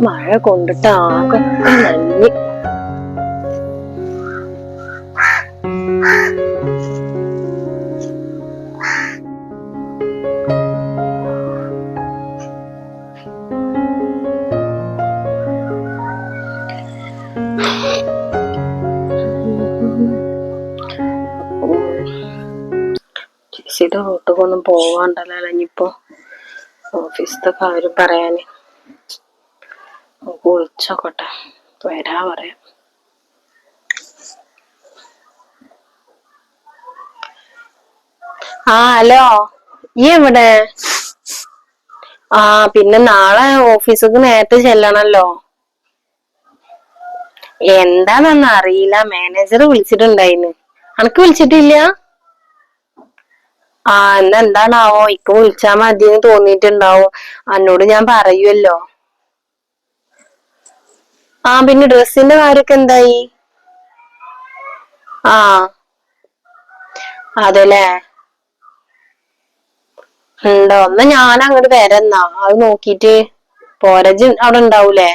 മഴ കൊണ്ടിട്ട് ആകെ നന്ദി. ചേച്ചിയുടെ വീട്ടിലൊന്നും പോവാണ്ടല്ലോ ഇനിയിപ്പോ ഓഫീസിലത്തെ കാര്യം പറയാന്. വിളിച്ചോക്കട്ടെ, വരാ പറയാം. ഹലോ, ഈ എവിടെ? പിന്നെ നാളെ ഓഫീസിക്ക് നേരത്തെ ചെല്ലണല്ലോ. എന്താണെന്ന് അറിയില്ല, മാനേജർ വിളിച്ചിട്ടുണ്ടായിന്ന്. അനക്ക് വിളിച്ചിട്ടില്ല? എന്താണാവോ, ഇപ്പൊ വിളിച്ചാ മതിന്ന് തോന്നിയിട്ടുണ്ടാവും. എന്നോട് ഞാൻ പറയുമല്ലോ. പിന്നെ ഡ്രസ്സിന്റെ കാര്യൊക്കെ എന്തായി? അതല്ലേ ഉണ്ടോ? എന്നാ ഞാൻ അങ്ങോട്ട് വരെന്നാ, അത് നോക്കിട്ട് പോരജ് അവിടെ ഉണ്ടാവൂലേ?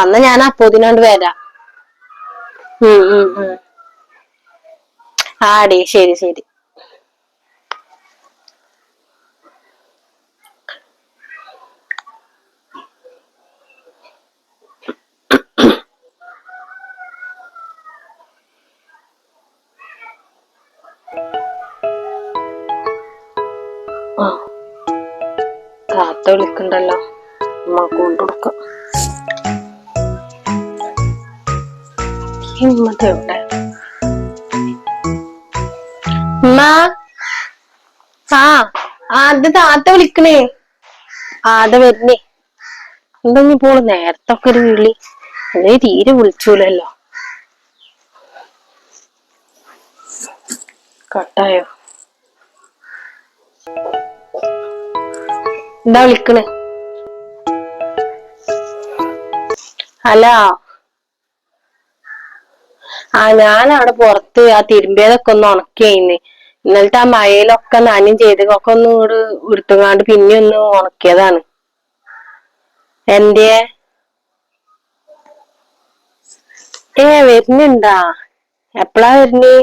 എന്നാ ഞാൻ അപ്പോതിനോണ്ട് വരാം. ആടി, ശരി ശരി. താത്ത വിളിക്കണ്ടല്ലോ, അമ്മക്ക് കൊണ്ടുകൊടുക്കാം. എവിടെ അത് താത്ത വിളിക്കണേ. അത് വരുന്നേ. എന്തെങ്കിലും പോള് നേരത്തൊക്കെ ഒരു വിളി, അതേ തീരെ വിളിച്ചൂലല്ലോ. കട്ടായോ? എന്താ വിളിക്കണേ? ഹലോ. ഞാൻ അവിടെ പുറത്ത് തിരുമ്പിയതൊക്കെ ഒന്ന് ഉണക്കിയായിന്ന്. ഇന്നലത്തെ മഴയിലൊക്കെ നനയും ചെയ്തതൊക്കെ ഒന്ന് ഇങ്ങോട്ട് എടുത്തുങ്ങാണ്ട് പിന്നെ ഒന്ന് ഉണക്കിയതാണ്. എന്തേ? വരുന്നുണ്ടാ? എപ്പളാ വരുന്നേ?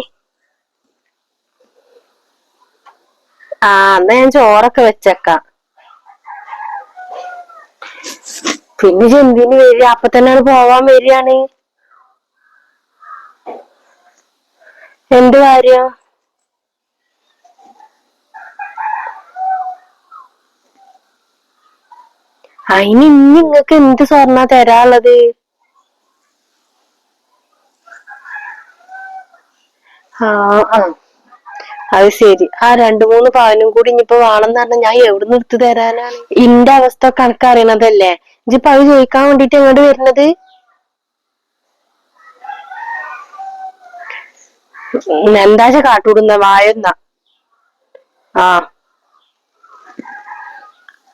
എന്നാ ഞാൻ ചോറൊക്കെ വെച്ചേക്കാം. പിന്നെ എന്തിനു വരിക? അപ്പൊ തന്നെ പോവാൻ വരികയാണ്. എന്ത് കാര്യം? ഇനി നിങ്ങക്ക് എന്ത് സ്വർണ്ണ തരാനുള്ളത്? അത് ശരി. 2-3 പവനും കൂടി ഇനിയിപ്പോ വേണമെന്ന് പറഞ്ഞാൽ ഞാൻ എവിടുന്ന് എടുത്തു തരാനാണ്? ഇന്റെ അവസ്ഥ കണക്കറിയണതല്ലേ. ഇജിപ്പോ അത് ചോദിക്കാൻ വേണ്ടിട്ട് എങ്ങോട്ട് വരുന്നത്? എന്താച്ച കാട്ടൂടുന്ന വായെന്ന?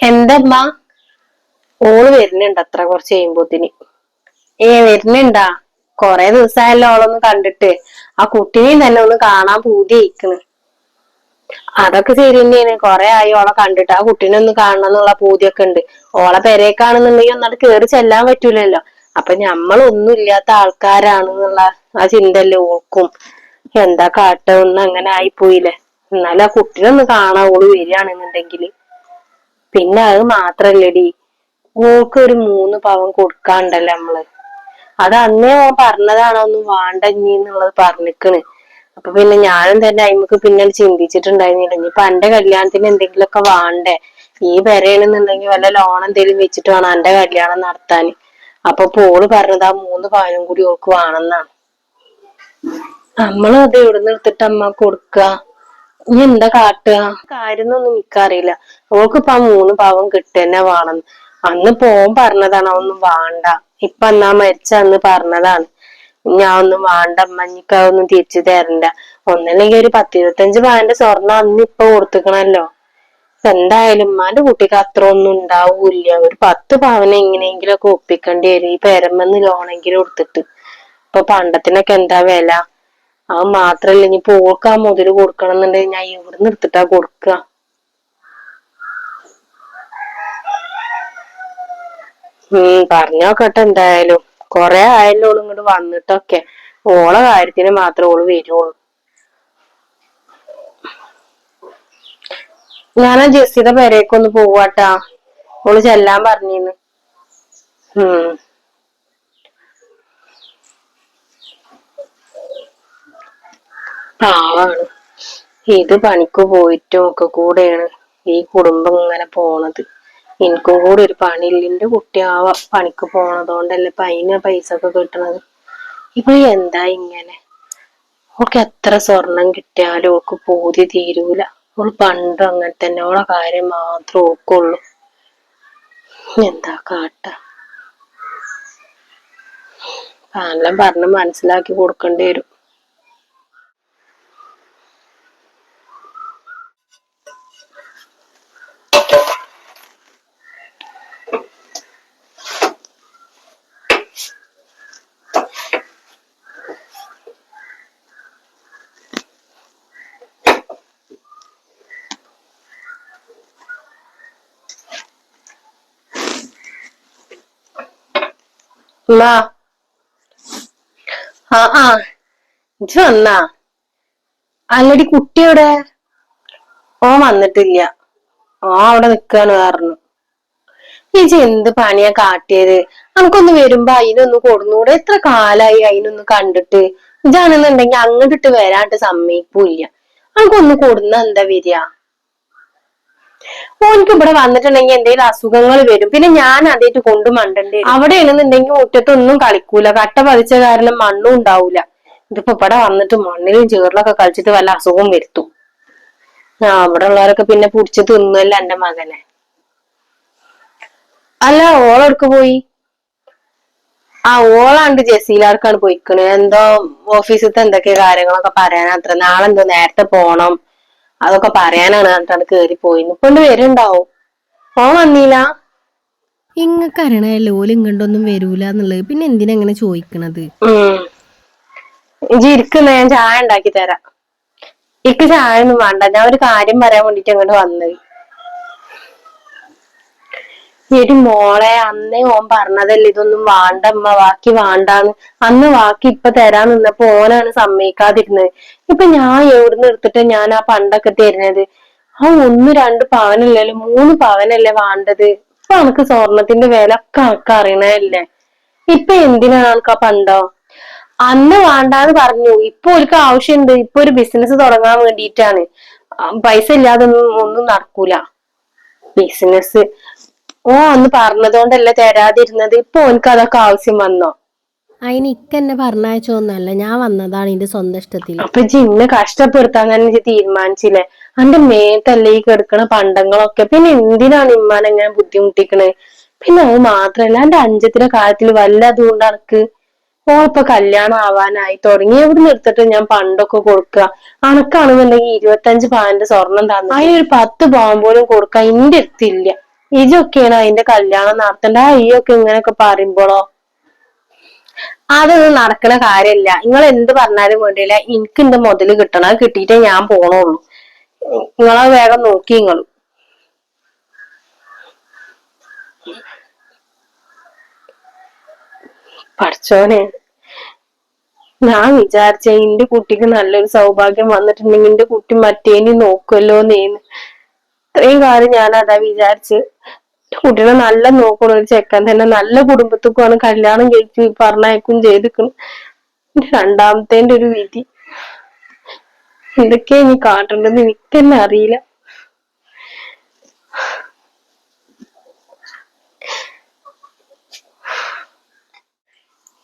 എന്തമ്മ? ഓള് വരുന്നുണ്ട് അത്ര കുറച്ച് കഴിയുമ്പോത്തിന്. വരുന്നുണ്ടാ? കൊറേ ദിവസമായല്ലോ ഓളൊന്ന് കണ്ടിട്ട്. കുട്ടിനെയും തന്നെ ഒന്ന് കാണാൻ പൂതിയായിക്കണ്. അതൊക്കെ ശരി തന്നെയാണ്. കൊറേ ആയി ഓളെ കണ്ടിട്ട്. കുട്ടീനെ ഒന്ന് കാണണം എന്നുള്ള പൂതിയൊക്കെ ഉണ്ട്. ഓളെ പെരേക്കാണെന്നുണ്ടെങ്കിൽ ഒന്നാട് കേറി ചെല്ലാൻ പറ്റൂലല്ലോ. അപ്പൊ ഞമ്മളൊന്നും ഇല്ലാത്ത ആൾക്കാരാണെന്നുള്ള ചിന്തല്ലേ ഓൾക്കും. എന്താ കാട്ട, ഒന്നും അങ്ങനെ ആയിപ്പോയില്ലേ. എന്നാലും കുട്ടീനെ ഒന്ന് കാണാൻ ഓള് വരികയാണെന്നുണ്ടെങ്കില്. പിന്നെ അത് മാത്രല്ലടി, ഓൾക്ക് ഒരു 3 പവൻ കൊടുക്കാണ്ടല്ലോ നമ്മള്. അത് അന്നേ ഓൻ പറഞ്ഞതാണോ ഒന്നും വേണ്ടഞ്ഞിന്നുള്ളത് പറഞ്ഞിക്കണ്. അപ്പൊ പിന്നെ ഞാനും തന്നെ അയിമക്ക് പിന്നെ ചിന്തിച്ചിട്ടുണ്ടായിരുന്നില്ല. ഇനിയിപ്പൊ എന്റെ കല്യാണത്തിന് എന്തെങ്കിലുമൊക്കെ വേണ്ടേ? ഈ പെരയാണെന്നുണ്ടെങ്കിൽ വല്ല ലോൺ എന്തെങ്കിലും വെച്ചിട്ട് വേണം എന്റെ കല്യാണം നടത്താന്. അപ്പൊ ഓള് പറഞ്ഞത് 3 പവനും കൂടി ഓൾക്ക് വേണമെന്നാണ്. നമ്മളും അത് എവിടെ നിർത്തിട്ട് അമ്മ കൊടുക്ക? ഇനി എന്താ കാട്ടുക? കാര്യമൊന്നും എനിക്കറിയില്ല. ഓൾക്കിപ്പ 3 പവൻ കിട്ടുന്നെ വേണം. അന്ന് പോൻ പറഞ്ഞതാണ് ഒന്നും വേണ്ട. ഇപ്പൊ എന്നാ മരിച്ച അന്ന് പറഞ്ഞതാണ് ഞാൻ ഒന്നും വേണ്ട അമ്മ, എനിക്കതൊന്നും തിരിച്ചു തരണ്ട. ഒന്നല്ലെങ്കിൽ ഒരു 10-25 പവന്റെ സ്വർണ്ണം അന്ന് ഇപ്പൊ കൊടുത്തിക്കണല്ലോ. എന്തായാലും ഉമ്മാന്റെ കുട്ടിക്ക് അത്ര ഒന്നും ഉണ്ടാവൂല്ല. ഒരു 10 പവന് എങ്ങനെയെങ്കിലും ഒക്കെ ഒപ്പിക്കേണ്ടി വരും. ഈ പെരമെന്ന് ലോണെങ്കിലും എടുത്തിട്ട്. ഇപ്പൊ പണ്ടത്തിനൊക്കെ എന്താ വില? അത് മാത്രല്ല, ഇനി ഓൾക്ക് മുതല് കൊടുക്കണം എന്നുണ്ടെങ്കിൽ ഞാൻ എവിടുന്ന് എടുത്തിട്ടാ കൊടുക്കുക? പറഞ്ഞോക്കട്ടെ എന്തായാലും. കൊറേ ആയല്ലോ ഓള് ഇങ്ങോട്ട് വന്നിട്ടൊക്കെ. ഓളെ കാര്യത്തിന് മാത്രമേ ഓള് വരുള്ളൂ. ഞാനാ ജെസ്സിയുടെ പെരേക്കൊന്ന് പോവാട്ടാ. ഓള് ചെല്ലാൻ പറഞ്ഞിന്ന്. പാവാണ്. ഇത് പണിക്ക് പോയിട്ടും ഒക്കെ കൂടെയാണ് ഈ കുടുംബം ഇങ്ങനെ പോണത്. എനിക്കും കൂടെ ഒരു പണിയില്ല. എന്റെ കുട്ടി പണിക്ക് പോണതോണ്ടല്ലേ ഇപ്പൊ അതിന് പൈസ ഒക്കെ കിട്ടണത്. ഇപ്പൊ എന്താ ഇങ്ങനെ? ഓൾക്ക് എത്ര സ്വർണം കിട്ടിയാലും ഓൾക്ക് പൂതി തീരൂല. ഓള് പണ്ടും അങ്ങനെ തന്നെ. ഓളെ കാര്യം മാത്രം ഓക്കുള്ളൂ. എന്താ കാട്ട? എല്ലാം പറഞ്ഞ് മനസ്സിലാക്കി കൊടുക്കേണ്ടി വരും. ഇജ്ജ് വന്നാ? അല്ലടി കുട്ടിയോടെ? ഓൻ വന്നിട്ടില്ല. ഓൻ അവിടെ നിക്കാണ് പറഞ്ഞു. ഇജ്ജ് എന്ത് പണിയാ കാട്ടിയത്? നമുക്കൊന്ന് വരുമ്പോ അതിനൊന്ന് കൊടുന്നൂടെ? എത്ര കാലായി അതിനൊന്ന് കണ്ടിട്ട്. ഇജാണെന്നുണ്ടെങ്കി അങ്ങോട്ടിട്ട് വരാണ്ട് സമ്മതിക്കൂല്ല. നമുക്കൊന്ന് കൊടുന്ന എന്താ വരിക? ഓനിക്ക് ഇവിടെ വന്നിട്ടുണ്ടെങ്കിൽ എന്തെങ്കിലും അസുഖങ്ങൾ വരും. പിന്നെ ഞാൻ അതേറ്റ് കൊണ്ട് മണ്ടണ്ടേ. അവിടെയാണെന്നുണ്ടെങ്കിൽ മുറ്റത്തൊന്നും കളിക്കൂല. കട്ട പതിച്ച കാരണം മണ്ണും ഉണ്ടാവൂല. ഇതിപ്പോ ഇവിടെ വന്നിട്ട് മണ്ണിലും ചേറിലൊക്കെ കളിച്ചിട്ട് വല്ല അസുഖം വരുത്തും. അവിടെ ഉള്ളവരൊക്കെ പിന്നെ പുടിച്ച് തിന്നല്ല എന്റെ മകനെ. അല്ല, ഓളെടുക്ക് പോയി? ഓളാണ്ട് ജസീലാർക്കാണ് പോയിക്കണ്. എന്തോ ഓഫീസിലത്തെ എന്തൊക്കെ കാര്യങ്ങളൊക്കെ പറയാനത്ര. നാളെന്തോ നേരത്തെ പോണം അതൊക്കെ പറയാനാണ് എന്നിട്ടാണ് കേറി പോയിന്ന്. ഇപ്പൊണ്ട് വരുണ്ടാവും. ഓൻ വന്നീല? ഇങ്ങക്ക് അറിയണല്ലോ ഓല് ഇങ്ങോട്ടൊന്നും വരൂല എന്നുള്ളത്. പിന്നെ എന്തിനാ അങ്ങനെ ചോദിക്കണത്? ഇജ്ജ് ഇരിക്കുന്ന, ഞാൻ ചായ ഉണ്ടാക്കി തരാം. ഇക്ക് ചായ ഒന്നും വേണ്ട. ഞാൻ ഒരു കാര്യം പറയാൻ വേണ്ടിട്ട് ഇങ്ങോട്ട് വന്നത്. എടി മോളെ, അന്നേ ഓൻ പറഞ്ഞതല്ലേ ഇതൊന്നും വാണ്ടമ്മ, ബാക്കി വാണ്ടാന്ന്. അന്ന് ബാക്കി ഇപ്പൊ തരാൻ നിന്നപ്പോ ഓനാണ് സമ്മതിക്കാതിരുന്നത്. ഇപ്പൊ ഞാൻ എവിടുന്ന് എടുത്തിട്ട് ഞാൻ ആ പണ്ടൊക്കെ തരുന്നത്? 1-2 പവനല്ലല്ലോ, 3 പവനല്ലേ വേണ്ടത്. ഇപ്പൊ നമുക്ക് സ്വർണത്തിന്റെ വില ഒക്കെ നമുക്ക് അറിയണല്ലേ. ഇപ്പൊ എന്തിനാണ് നമുക്ക് ആ പണ്ടോ? അന്ന് വേണ്ടാന്ന് പറഞ്ഞു. ഇപ്പൊ ഓൽക്ക് ആവശ്യമുണ്ട്. ഇപ്പൊ ഒരു ബിസിനസ് തുടങ്ങാൻ വേണ്ടിയിട്ടാണ്. പൈസ ഇല്ലാതെ ഒന്നും നടക്കൂല. ബിസിനസ് അന്ന് പറഞ്ഞതുകൊണ്ടല്ലേ തരാതിരുന്നത്. ഇപ്പൊ ഓനക്ക് അതൊക്കെ ആവശ്യം വന്നോ? അതിന് ഇക്കെന്നെ പറഞ്ഞയച്ചോന്നല്ല, ഞാൻ വന്നതാണ് എന്റെ സ്വന്തം ഇഷ്ടത്തില്. അപ്പൊ ജിന്നെ കഷ്ടപ്പെടുത്താൻ തന്നെ തീരുമാനിച്ചില്ലേ? അന്റെ മേത്തല്ലേ ഈ കെടുക്കണ പണ്ടങ്ങളൊക്കെ. പിന്നെ എന്തിനാണ് ഇമ്മാനെ ഇങ്ങനെ ബുദ്ധിമുട്ടിക്കണേ? പിന്നെ അത് മാത്രല്ല, എന്റെ അഞ്ചത്തിന്റെ കാര്യത്തിൽ വല്ല അതുകൊണ്ട് അനക്ക് ഇപ്പൊ കല്യാണം ആവാനായി തുടങ്ങി. എവിടുന്ന് എടുത്തിട്ട് ഞാൻ പണ്ടൊക്കെ കൊടുക്കുക? അനക്കാണെന്നുണ്ടെങ്കിൽ 25 പവന്റെ സ്വർണം തന്നു. അതിനൊരു 10 പവൻ പോലും കൊടുക്കാൻ ഇന്റെ അടുത്തില്ല. ഇതൊക്കെയാണ് അതിന്റെ കല്യാണം നടത്തണ്ട. ഈയൊക്കെ ഇങ്ങനെയൊക്കെ പറയുമ്പോളോ? അതൊന്നും നടക്കണ കാര്യമില്ല. നിങ്ങൾ എന്ത് പറഞ്ഞാലും വേണ്ടിയില്ല, എനിക്ക് എന്റെ മുതല് കിട്ടണം. അത് കിട്ടിയിട്ടേ ഞാൻ പോണുള്ളൂ. നിങ്ങളത് വേഗം നോക്കി. നിങ്ങൾ പഠിച്ചോനെ, ഞാൻ വിചാരിച്ച എന്റെ കുട്ടിക്ക് നല്ലൊരു സൗഭാഗ്യം വന്നിട്ടുണ്ടെങ്കിൽ എന്റെ കുട്ടി മറ്റേനി നോക്കുമല്ലോ എന്നേന്ന്. ഇത്രയും കാര്യം ഞാൻ അതാ വിചാരിച്ച്. കുട്ടീനെ നല്ല നോക്കണ ഒരു ചെക്കൻ തന്നെ നല്ല കുടുംബത്തേക്കാണ് കല്യാണം കഴിച്ച് പറഞ്ഞയക്കും ചെയ്തിക്കണം. രണ്ടാമത്തെ ഒരു വിധി. എന്തൊക്കെയാ ഇനി കാട്ടേണ്ടത് എനിക്ക് തന്നെ അറിയില്ല.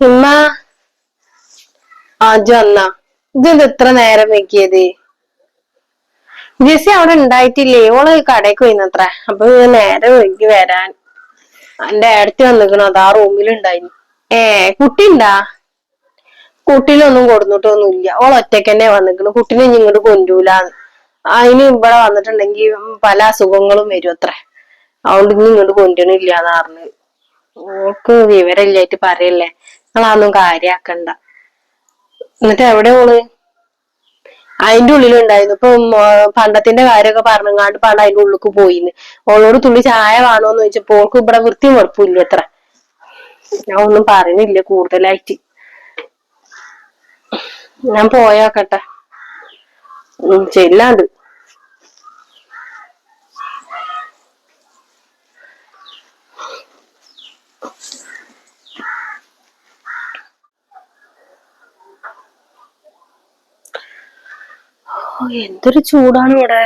ഉമ്മ, ഇജ്ജ് വന്നാ? ഇതെന്ത് ഇത്ര നേരം വെക്കിയത്? ജെസ്സി അവിടെ ഉണ്ടായിട്ടില്ലേ? ഓള് കടയ്ക്ക് പോയിന്നത്ര. അപ്പൊ നേരം വൈകി വരാൻ. എന്റെ ഏടത്തി വന്നിക്കണു. അതാ റൂമിലുണ്ടായിരുന്നു. കുട്ടി ഉണ്ടാ? കുട്ടീനൊന്നും കൊടുത്തിട്ടൊന്നുമില്ല. ഓൾ ഒറ്റയ്ക്ക് തന്നെ വന്നിക്കണു. കുട്ടീനെ ഇനി ഇങ്ങോട്ട് കൊണ്ടൂലാന്ന്. അതിന് ഇവിടെ വന്നിട്ടുണ്ടെങ്കിൽ പല അസുഖങ്ങളും വരും അത്ര. അതുകൊണ്ട് ഇനി ഇങ്ങോട്ട് കൊണ്ടുവരണില്ലാന്ന് പറഞ്ഞത്. ഓൾക്ക് വിവരമില്ലായിട്ട് പറയല്ലേ. നിങ്ങളതൊന്നും കാര്യാക്കണ്ട. എന്നിട്ട് എവിടെ ഓള്? അതിന്റെ ഉള്ളിലുണ്ടായിരുന്നു. ഇപ്പൊ പണ്ടത്തിന്റെ കാര്യമൊക്കെ പറഞ്ഞങ്ങാണ്ട് പണ്ട് അതിന്റെ ഉള്ളിലേക്ക് പോയിന്ന്. ഓളോട് തുള്ളി ചായ വേണോന്ന് ചോദിച്ചപ്പോ ഓൾക്ക് ഇവിടെ വൃത്തിയും വെറുപ്പില്ല അത്ര. ഞാൻ ഒന്നും പറയുന്നില്ല കൂടുതലായിട്ട്. ഞാൻ പോയോക്കട്ടെ. ചെല്ലാണ്ട്. എന്തൊരു ചൂടാണ് ഇവിടെ.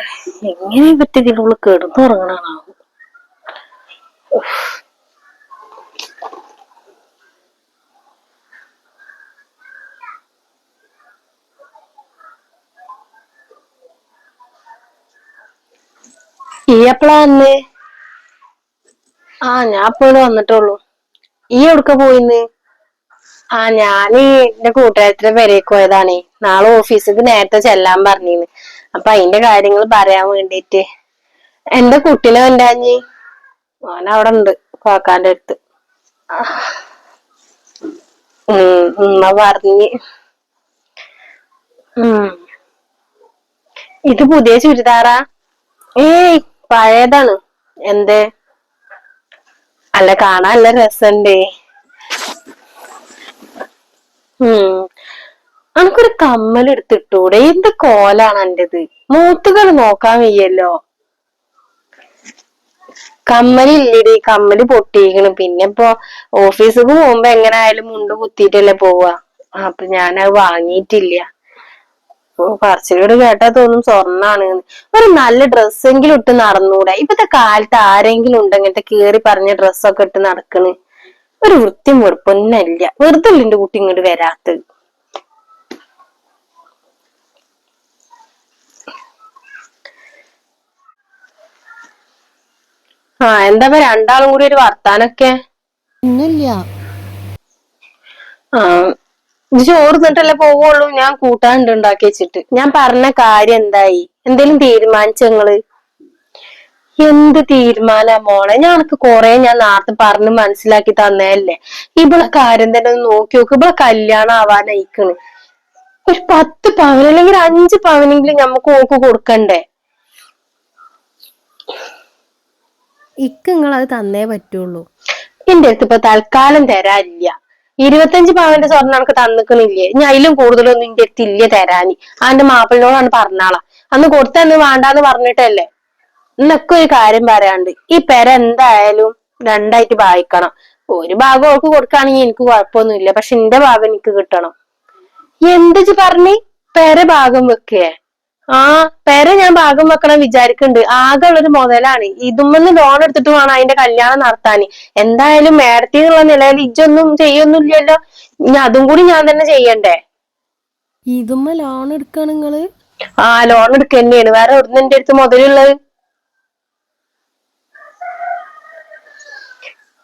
എങ്ങനെ പറ്റി ഇതിനുള്ളിൽ കിടന്നുറങ്ങണാണാവോ. ഈ എപ്പളാ വന്ന്? ഞാൻ ഇപ്പോഴും വന്നിട്ടുള്ളൂ. ഈ എവിടുക്ക പോയിന്ന്? ഞാന് എന്റെ കൂട്ടുകാരത്തിന്റെ പെരേക്ക് പോയതാണേ. നാളെ ഓഫീസിക്ക് നേരത്തെ ചെല്ലാൻ പറഞ്ഞിന്ന്. അപ്പൊ അതിന്റെ കാര്യങ്ങൾ പറയാൻ വേണ്ടിട്ട്. എന്റെ കുട്ടീനെ കണ്ടാഞ്ഞി. ഓനവിടെ ഉണ്ട് കാക്കാന്റെ അടുത്ത്. ഉമ്മ പറഞ്ഞ്. ഇത് പുതിയ ചുരിദാറാ? ഏയ് പഴയതാണ്. എന്തേ? അല്ല, കാണാൻ നല്ല രസണ്ടേ. നമുക്കൊരു കമ്മൽ എടുത്തിട്ടൂടെ? എന്ത് കോലാണ് എന്റേത്. മൂത്തുകൾ നോക്കാൻ വയ്യല്ലോ. കമ്മലില്ലടി, കമ്മല് പൊട്ടിയിരിക്കണ്. പിന്നെ ഇപ്പൊ ഓഫീസിക്ക് പോകുമ്പോ എങ്ങനെ ആയാലും മുണ്ട് കുത്തിയിട്ടല്ലേ പോവാ. അപ്പൊ ഞാനത് വാങ്ങിയിട്ടില്ല. പറച്ചിലോട് കേട്ടാ തോന്നും സ്വർണ്ണാണ്. ഒരു നല്ല ഡ്രസ്സെങ്കിലും ഇട്ട് നടന്നൂടെ? ഇപ്പത്തെ കാലത്ത് ആരെങ്കിലും ഉണ്ട് ഇങ്ങനത്തെ കീറി പറഞ്ഞ ഡ്രസ്സൊക്കെ ഇട്ട് നടക്കണ്? ഒരു വൃത്തിയും വെറുപ്പൊന്നും ഇല്ല. വെറുതെ എന്റെ കുട്ടി ഇങ്ങോട്ട് വരാത്തത്. എന്താ രണ്ടാളും കൂടി ഒരു വർത്താനൊക്കെ? ഒന്നുമില്ല. ഇത് ചോറ് തിന്നിട്ടല്ലേ പോവുള്ളൂ? ഞാൻ കൂട്ടാനുണ്ട് ഉണ്ടാക്കി വെച്ചിട്ട്. ഞാൻ പറഞ്ഞ കാര്യം എന്തായി? എന്തേലും തീരുമാനിച്ചങ്ങള്? എന്ത് തീരുമാനാ മോളെ? ഞങ്ങൾക്ക് ഞാൻ നേരത്തെ പറഞ്ഞ് മനസ്സിലാക്കി തന്നതല്ലേ. ഇവിടെ കാര്യം തന്നെ ഒന്ന് നോക്കി നോക്ക്. ഇവിടെ കല്യാണം ആവാനായിക്കണ്. ഒരു 10 പവൻ അല്ലെങ്കിൽ 5 പവനെങ്കിലും ഞമ്മക്ക് ഓക്ക് കൊടുക്കണ്ടേ? നിങ്ങളത് തന്നേ പറ്റുള്ളൂ. എന്റെ അടുത്ത് ഇപ്പൊ തൽക്കാലം തരാനില്ല. 25 പവന്റെ സ്വർണ്ണം നമുക്ക് തന്നിക്കണില്ലേ? ഇനി അതിലും കൂടുതലൊന്നും എന്റെ അടുത്ത് ഇല്ല തരാന്. അന്റെ മാപ്പിളിനോടാണ് പറഞ്ഞാളാ. അന്ന് കൊടുത്തന്ന് വേണ്ടാന്ന് പറഞ്ഞിട്ടല്ലേ. ഇന്നൊക്കെ ഒരു കാര്യം പറയാണ്ട്. ഈ പെര എന്തായാലും 2ആയിട്ട് ഭാഗിക്കണം. ഒരു ഭാഗം ഓൾക്ക് കൊടുക്കുകയാണെങ്കിൽ എനിക്ക് കുഴപ്പമൊന്നുമില്ല. പക്ഷെ എന്റെ ഭാഗം എനിക്ക് കിട്ടണം. എന്ത് പറഞ്ഞ്? പെര ഭാഗം വെക്കേ? പെര ഞാൻ ഭാഗം വെക്കണം വിചാരിക്കുന്നുണ്ട്. ആകെ ഉള്ളൊരു മുതലാണ്. ഇതുമ്മന്ന് ലോൺ എടുത്തിട്ട് വേണം അതിന്റെ കല്യാണം നടത്താന്. എന്തായാലും മേടത്തിന്നുള്ള നിലയിൽ ഇജ്ജൊന്നും ചെയ്യൊന്നുമില്ലല്ലോ. ഇനി അതും കൂടി ഞാൻ തന്നെ ചെയ്യണ്ടേ? ഇതുമ്മ ലോൺ എടുക്കാണ് നിങ്ങള്? ലോൺ എടുക്കുക തന്നെയാണ്. വേറെ എവിടുന്ന് എന്റെ അടുത്ത് മുതലുള്ളത്?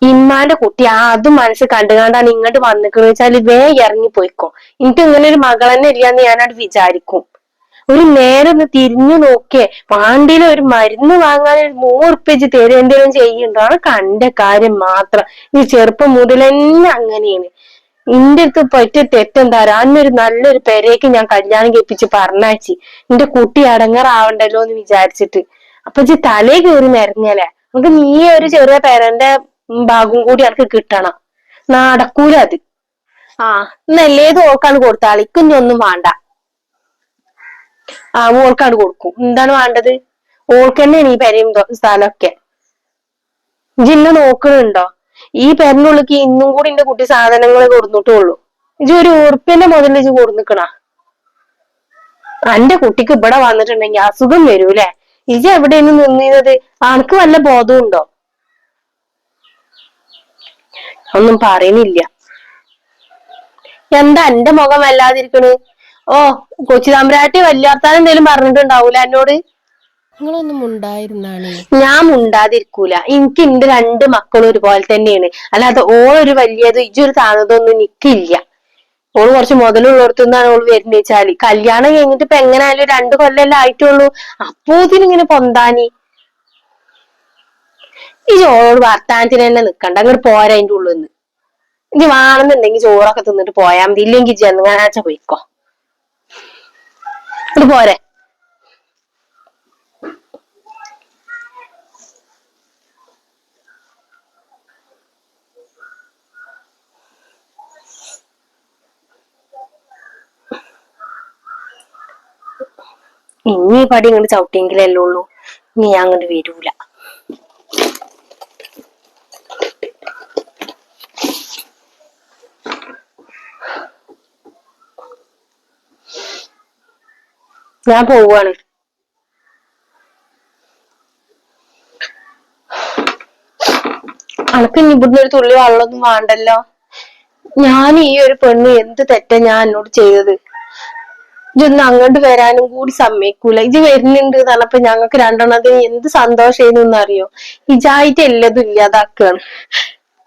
ഇമ്മാന്റെ കുട്ടി അതും മനസ്സ് കണ്ടുകൊണ്ടാണ് ഇങ്ങോട്ട് വന്നിക്കണെന്ന് വെച്ചാല് ഇറങ്ങി പോയിക്കോ. എനിക്ക് ഇങ്ങനെ ഒരു മകൾ തന്നെ ഇല്ലാന്ന് ഞാനത് വിചാരിക്കും. ഒരു നേരം ഒന്ന് തിരിഞ്ഞു നോക്കിയേ. പാണ്ടിയിലെ ഒരു മരുന്ന് വാങ്ങാൻ 100 ഉറുപ്പ്യ തരേണ്ടതും ചെയ്യുന്നുണ്ടോ? കണ്ട കാര്യം മാത്രം. ഈ ചെറുപ്പം മുതൽ തന്നെ അങ്ങനെയാണ്. ഇന്റെ അടുത്ത് പറ്റ തെറ്റെന്താ? അന്നൊരു നല്ലൊരു പെരേക്ക് ഞാൻ കല്യാണം കഴിപ്പിച്ച് പറഞ്ഞാച്ചി. എന്റെ കുട്ടി അടങ്ങറാവണ്ടല്ലോ എന്ന് വിചാരിച്ചിട്ട്. അപ്പൊ തലേ കയറി നിരങ്ങലേ. നമുക്ക് നീ ഒരു ചെറിയ പെരന്റെ ഭാഗം കൂടി എനിക്ക് കിട്ടണം. നടക്കൂല അത്. എന്നല്ലേത് ഓൾക്കാണ് കൊടുത്താളി. ഇനി ഒന്നും വേണ്ട. ഓൾക്കാണ് കൊടുക്കും. എന്താണ് വേണ്ടത്? ഓൾക്ക് തന്നെയാണ് ഈ പെരയും സ്ഥലമൊക്കെ. ഇജ്ജ് നോക്കണുണ്ടോ? ഈ പെരനുള്ളിക്ക് ഇന്നും കൂടി എന്റെ കുട്ടി സാധനങ്ങൾ കൊടുത്തിട്ടുള്ളൂ. ഇജ്ജ് ഒരു ഉറുപ്പ്യന്റെ മുതൽ ഇജ്ജ് കൊടുന്നിക്കണ? എന്റെ കുട്ടിക്ക് ഇവിടെ വന്നിട്ടുണ്ടെങ്കിൽ അസുഖം വരൂലേ? ഇജ്ജ് എവിടെയാണ് നിന്നത്? അനക്ക് വല്ല ബോധവും ഉണ്ടോ? ഒന്നും പറയുന്നില്ല. എന്താ എന്റെ മുഖം വല്ലാതിരിക്കണ്? കൊച്ചു തമ്പുരാട്ടി വലിയ വർത്താനം എന്തേലും പറഞ്ഞിട്ടുണ്ടാവൂല എന്നോട്? നിങ്ങളൊന്നും ഉണ്ടായിരുന്നാണേ. ഞാൻ മുണ്ടാതിരിക്കൂല. എനിക്ക് എന്റെ 2 മക്കളും ഒരുപോലെ തന്നെയാണ്. അല്ലാതെ ഓളൊരു വലിയത് ഇജ്ജൊരു താണതൊന്നും എനിക്കില്ല. ഓള് കുറച്ച് മുതലുള്ളിടത്തുനിന്നാണ് ഓള് വരുന്ന വെച്ചാല്. കല്യാണം കഴിഞ്ഞിട്ട് ഇപ്പൊ എങ്ങനെയായാലും 2 കൊല്ലല്ലേ ആയിട്ടുള്ളൂ. അപ്പോതിനിങ്ങനെ പൊന്താനി. ഈ ഓളോട് വർത്താനത്തിന് തന്നെ നിക്കണ്ട. അങ്ങോട്ട് പോരാ അതിന്റെ ഉള്ളിൽ നിന്ന്. ഇനി വേണമെന്നുണ്ടെങ്കിൽ ചോറൊക്കെ തിന്നിട്ട് പോയാൽ മതി. ഇല്ലെങ്കിൽ ചെന്നാച്ച പോയിക്കോ. ഇത് പോരെ? ഇനി ഈ പടി ഇങ്ങോട്ട് ചവിട്ടിയെങ്കിലല്ലേ ഉള്ളൂ, ഇനി ഞാൻ അങ്ങോട്ട് വരൂല. ഞാൻ പോവാണ്. അനക്ക് ഇനി ഇവിടുന്ന് ഒരു തുള്ളി വെള്ളമൊന്നും വേണ്ടല്ലോ. ഞാൻ ഈ ഒരു പെണ്ണ് എന്ത് തെറ്റാ ഞാൻ എന്നോട് ചെയ്തത്? ഇതൊന്നും അങ്ങോട്ട് വരാനും കൂടി സമ്മതിക്കൂല. ഇത് വരുന്നുണ്ട് പറഞ്ഞപ്പോ ഞങ്ങൾക്ക് രണ്ടെണ്ണത്തിന് എന്ത് സന്തോഷമായിരുന്നു അറിയോ? ഇജായിട്ട് എല്ലാതും ഇല്ലാതാക്കുകയാണ്.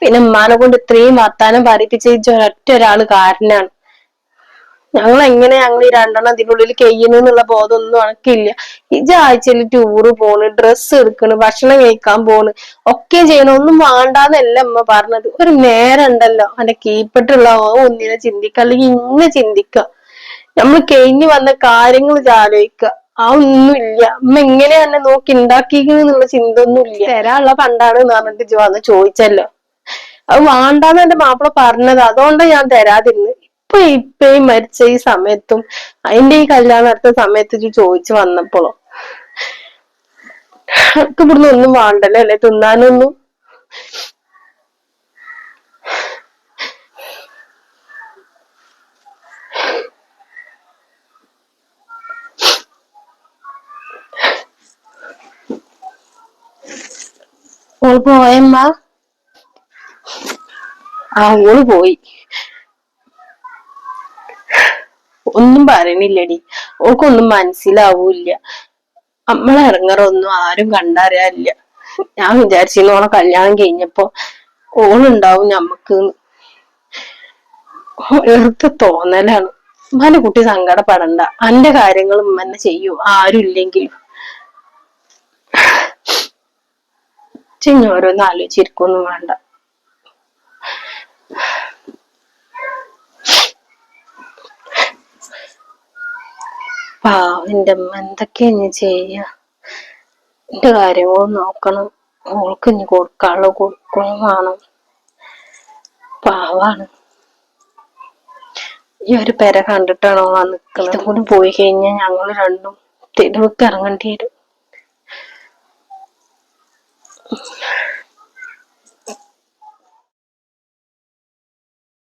പിന്നെ ഉമ്മാനെ കൊണ്ട് ഇത്രയും വർത്താനം പറയിപ്പിച്ച ഒരൊറ്റ ഒരാള് കാരനാണ്. ഞങ്ങൾ ഈ രണ്ടെണ്ണം ഇതിനുള്ളിൽ കഴിയുന്നുള്ള ബോധമൊന്നും അനക്കില്ല. ഇജാഴ്ചയിൽ ടൂറ് പോണ്, ഡ്രസ്സ് എടുക്കണ്, ഭക്ഷണം കഴിക്കാൻ പോണ്, ഒക്കെ ചെയ്യണം. ഒന്നും വേണ്ടാന്നല്ല അമ്മ പറഞ്ഞത്. ഒരു നേരം ഉണ്ടല്ലോ അന്റെ കീപ്പെട്ടുള്ള ഒന്നിനെ ചിന്തിക്ക, അല്ലെങ്കിൽ ഇങ്ങനെ ചിന്തിക്ക. നമ്മൾ കഴിഞ്ഞു വന്ന കാര്യങ്ങൾ ആലോചിക്ക. ആ ഒന്നുമില്ല. അമ്മ എങ്ങനെയാ എന്നെ നോക്കി ഉണ്ടാക്കിന്നുള്ള ചിന്ത ഒന്നും ഇല്ല. തരാനുള്ള പണ്ടാണ് എന്ന് പറഞ്ഞിട്ട് ഇജ്ജ് വന്ന് ചോദിച്ചല്ലോ. അത് വേണ്ടാന്ന് എന്റെ മാപ്പിള പറഞ്ഞത്, അതുകൊണ്ട് ഞാൻ തരാതിരുന്നു. ഇപ്പയും മരിച്ച ഈ സമയത്തും അതിന്റെ ഈ കല്യാണം നടത്ത സമയത്ത് ഇജ്ജ് ചോദിച്ചു വന്നപ്പോഴോ എനിക്ക് ഇവിടുന്ന് ഒന്നും വേണ്ടല്ലോ അല്ലെ, തിന്നാനൊന്നും. ഓള് പോയമ്മ? ആ ഓള് പോയി. ഒന്നും പറയണില്ലടി, ഓൾക്കൊന്നും മനസ്സിലാവൂല്ല. നമ്മളെ ഇറങ്ങറൊന്നും ആരും കണ്ടറിയാനില്ല. ഞാൻ വിചാരിച്ചിരുന്നു ഓളെ കല്യാണം കഴിഞ്ഞപ്പോ ഓളുണ്ടാവും ഞമ്മക്ക്. വെറുതെ തോന്നലാണ്. ഉമ്മാന്റെ കുട്ടി സങ്കടപ്പെടണ്ട, അന്റെ കാര്യങ്ങൾ ഉമ്മ തന്നെ ചെയ്യൂ, ആരും ഇല്ലെങ്കിലും. ചിങ്ങ ഓരോന്ന് ആലോചിച്ചിരിക്കൊന്നും വേണ്ട. പാവം എന്റെ അമ്മ, എന്തൊക്കെയാ ഇനി ചെയ്യാ? എന്റെ കാര്യങ്ങളും നോക്കണം, ഓൾക്ക് ഇനി കൊടുക്കാനുള്ള കൊടുക്കുകയും വേണം. പാവാണ്. ഈ ഒരു പെര കണ്ടിട്ടാണോ ആ നിക്കുന്നത്? ഇതും കൂടി പോയി കഴിഞ്ഞാൽ ഞങ്ങൾ രണ്ടും തെരുവൊക്കെ ഇറങ്ങേണ്ടി വരും.